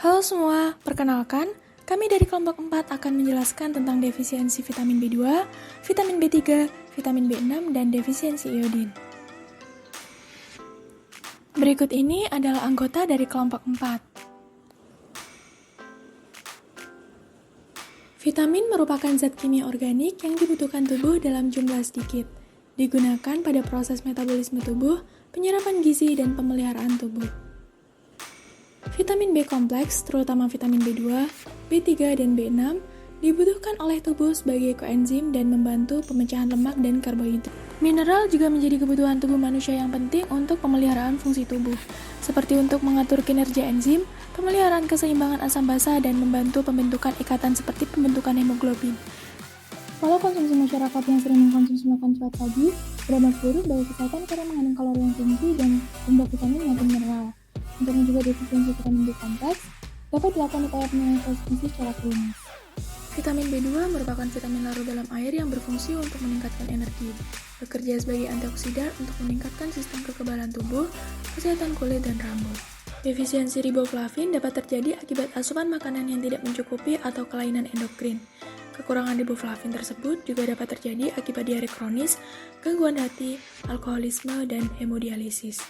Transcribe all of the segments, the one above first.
Halo semua, perkenalkan, kami dari kelompok 4 akan menjelaskan tentang defisiensi vitamin B2, vitamin B3, vitamin B6, dan defisiensi iodin. Berikut ini adalah anggota dari kelompok 4. Vitamin merupakan zat kimia organik yang dibutuhkan tubuh dalam jumlah sedikit. Digunakan pada proses metabolisme tubuh, penyerapan gizi, dan pemeliharaan tubuh. Vitamin B kompleks, terutama vitamin B2, B3, dan B6, dibutuhkan oleh tubuh sebagai koenzim dan membantu pemecahan lemak dan karbohidrat. Mineral juga menjadi kebutuhan tubuh manusia yang penting untuk pemeliharaan fungsi tubuh, seperti untuk mengatur kinerja enzim, pemeliharaan keseimbangan asam basa, dan membantu pembentukan ikatan seperti pembentukan hemoglobin. Pola konsumsi masyarakat yang sering mengkonsumsi makan cepat saji berdampak buruk bagi kesehatan karena mengandung kalori yang tinggi dan rendah vitamin maupun mineral. Untuk mencegah defisiensi vitamin B kompleks, dapat dilakukan upaya penilaian konsumsi secara klinis. Vitamin B2 merupakan vitamin larut dalam air yang berfungsi untuk meningkatkan energi, bekerja sebagai antioksidan untuk meningkatkan sistem kekebalan tubuh, kesehatan kulit, dan rambut. Defisiensi riboflavin dapat terjadi akibat asupan makanan yang tidak mencukupi atau kelainan endokrin. Kekurangan riboflavin tersebut juga dapat terjadi akibat diare kronis, gangguan hati, alkoholisme, dan hemodialisis.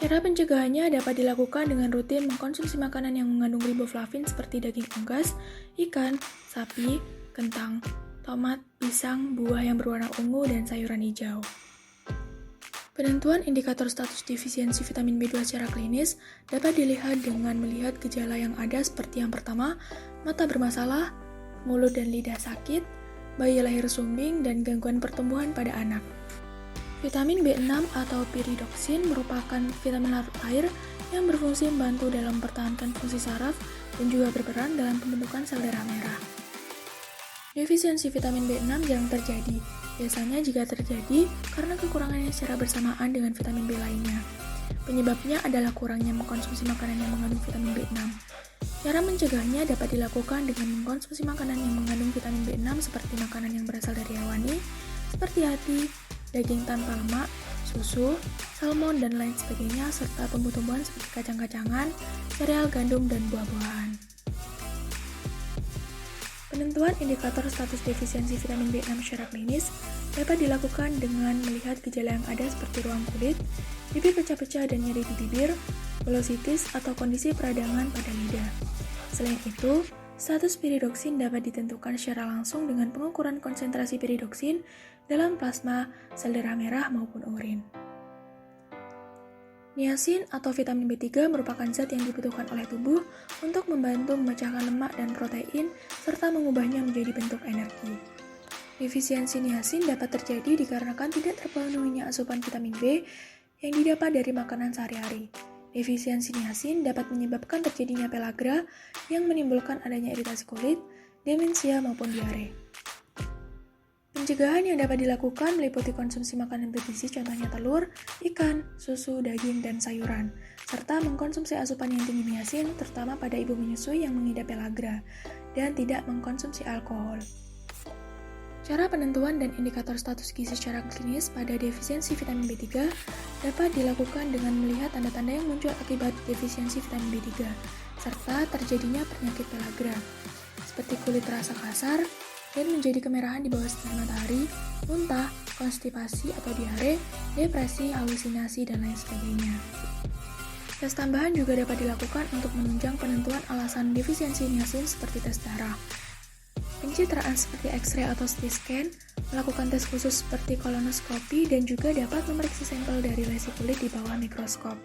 Cara pencegahannya dapat dilakukan dengan rutin mengkonsumsi makanan yang mengandung riboflavin seperti daging unggas, ikan, sapi, kentang, tomat, pisang, buah yang berwarna ungu, dan sayuran hijau. Penentuan indikator status defisiensi vitamin B2 secara klinis dapat dilihat dengan melihat gejala yang ada seperti yang pertama, mata bermasalah, mulut dan lidah sakit, bayi lahir sumbing, dan gangguan pertumbuhan pada anak. Vitamin B6 atau piridoksin merupakan vitamin larut air yang berfungsi membantu dalam mempertahankan fungsi saraf dan juga berperan dalam pembentukan sel darah merah. Defisiensi vitamin B6 jarang terjadi, biasanya jika terjadi karena kekurangannya secara bersamaan dengan vitamin B lainnya. Penyebabnya adalah kurangnya mengkonsumsi makanan yang mengandung vitamin B6. Cara mencegahnya dapat dilakukan dengan mengkonsumsi makanan yang mengandung vitamin B6 seperti makanan yang berasal dari hewani, seperti hati, daging tanpa lemak, susu, salmon, dan lain sebagainya, serta tumbuh-tumbuhan seperti kacang-kacangan, sereal gandum, dan buah-buahan. Penentuan indikator status defisiensi vitamin B6 secara klinis dapat dilakukan dengan melihat gejala yang ada seperti ruam kulit, bibir pecah-pecah dan nyeri di bibir, velositis atau kondisi peradangan pada lidah. Selain itu, status piridoksin dapat ditentukan secara langsung dengan pengukuran konsentrasi piridoksin dalam plasma, sel darah merah, maupun urin. Niacin atau vitamin B3 merupakan zat yang dibutuhkan oleh tubuh untuk membantu memecahkan lemak dan protein serta mengubahnya menjadi bentuk energi. Defisiensi niacin dapat terjadi dikarenakan tidak terpenuhinya asupan vitamin B yang didapat dari makanan sehari-hari. Defisiensi niacin dapat menyebabkan terjadinya pellagra yang menimbulkan adanya iritasi kulit, demensia, maupun diare. Pencegahan yang dapat dilakukan meliputi konsumsi makanan bergizi contohnya telur, ikan, susu, daging, dan sayuran, serta mengkonsumsi asupan yang tinggi niacin terutama pada ibu menyusui yang mengidap pellagra, dan tidak mengkonsumsi alkohol. Cara penentuan dan indikator status gizi secara klinis pada defisiensi vitamin B3 dapat dilakukan dengan melihat tanda-tanda yang muncul akibat defisiensi vitamin B3, serta terjadinya penyakit pellagra, seperti kulit terasa kasar, dan menjadi kemerahan di bawah sinar matahari, muntah, konstipasi atau diare, depresi, halusinasi, dan lain sebagainya. Tes tambahan juga dapat dilakukan untuk menunjang penentuan alasan defisiensi niacin seperti tes darah. Pencitraan seperti X-ray atau CT scan, melakukan tes khusus seperti kolonoskopi, dan juga dapat memeriksa sampel dari lesi kulit di bawah mikroskop.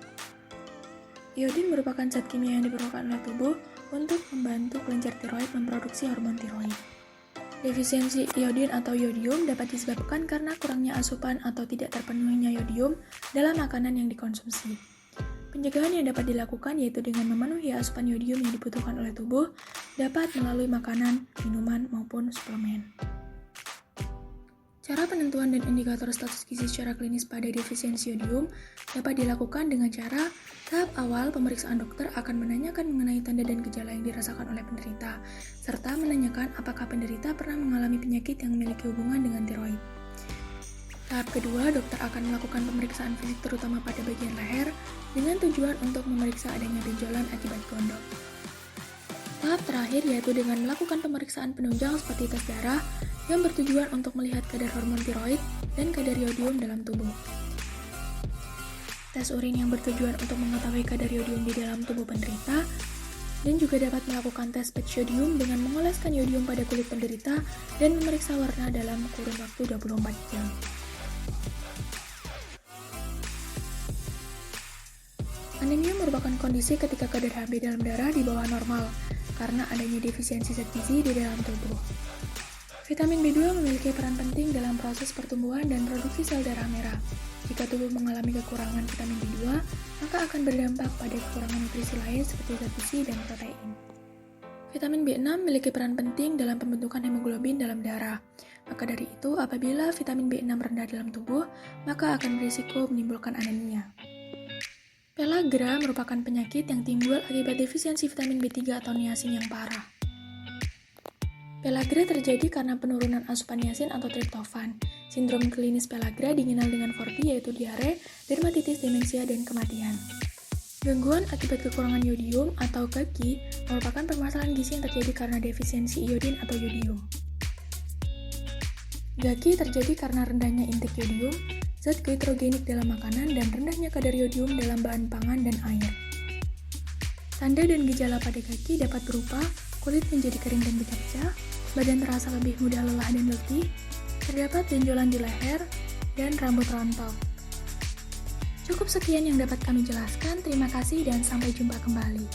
Iodin merupakan zat kimia yang diperlukan oleh tubuh untuk membantu kelenjar tiroid memproduksi hormon tiroid. Defisiensi iodin atau yodium dapat disebabkan karena kurangnya asupan atau tidak terpenuhinya yodium dalam makanan yang dikonsumsi. Pencegahan yang dapat dilakukan yaitu dengan memenuhi asupan yodium yang dibutuhkan oleh tubuh dapat melalui makanan, minuman, maupun suplemen. Cara penentuan dan indikator status gizi secara klinis pada defisiensi yodium dapat dilakukan dengan cara tahap awal pemeriksaan dokter akan menanyakan mengenai tanda dan gejala yang dirasakan oleh penderita, serta menanyakan apakah penderita pernah mengalami penyakit yang memiliki hubungan dengan tiroid. Tahap kedua, dokter akan melakukan pemeriksaan fisik terutama pada bagian leher dengan tujuan untuk memeriksa adanya benjolan akibat gondok. Tahap terakhir yaitu dengan melakukan pemeriksaan penunjang seperti tes darah yang bertujuan untuk melihat kadar hormon tiroid dan kadar yodium dalam tubuh. Tes urin yang bertujuan untuk mengetahui kadar yodium di dalam tubuh penderita, dan juga dapat melakukan tes patch yodium dengan mengoleskan yodium pada kulit penderita dan memeriksa warna dalam kurun waktu 24 jam. Anemia merupakan kondisi ketika kadar Hb dalam darah di bawah normal karena adanya defisiensi zat gizi di dalam tubuh. Vitamin B2 memiliki peran penting dalam proses pertumbuhan dan produksi sel darah merah. Jika tubuh mengalami kekurangan vitamin B2, maka akan berdampak pada kekurangan nutrisi lain seperti zat besi dan protein. Vitamin B6 memiliki peran penting dalam pembentukan hemoglobin dalam darah. Maka dari itu, apabila vitamin B6 rendah dalam tubuh, maka akan berisiko menimbulkan anemia. Pellagra merupakan penyakit yang timbul akibat defisiensi vitamin B3 atau niacin yang parah. Pellagra terjadi karena penurunan asupan niacin atau triptofan. Sindrom klinis pellagra dikenal dengan VORPI yaitu diare, dermatitis, demensia, dan kematian. Gangguan akibat kekurangan yodium atau GAGI merupakan permasalahan gizi yang terjadi karena defisiensi iodin atau yodium. GAGI terjadi karena rendahnya intake yodium, zat goitrogenik dalam makanan, dan rendahnya kadar yodium dalam bahan pangan dan air. Tanda dan gejala pada GAGI dapat berupa kulit menjadi kering dan bercak-bercak, badan terasa lebih mudah lelah dan letih, terdapat benjolan di leher, dan rambut rontok. Cukup sekian yang dapat kami jelaskan, terima kasih dan sampai jumpa kembali.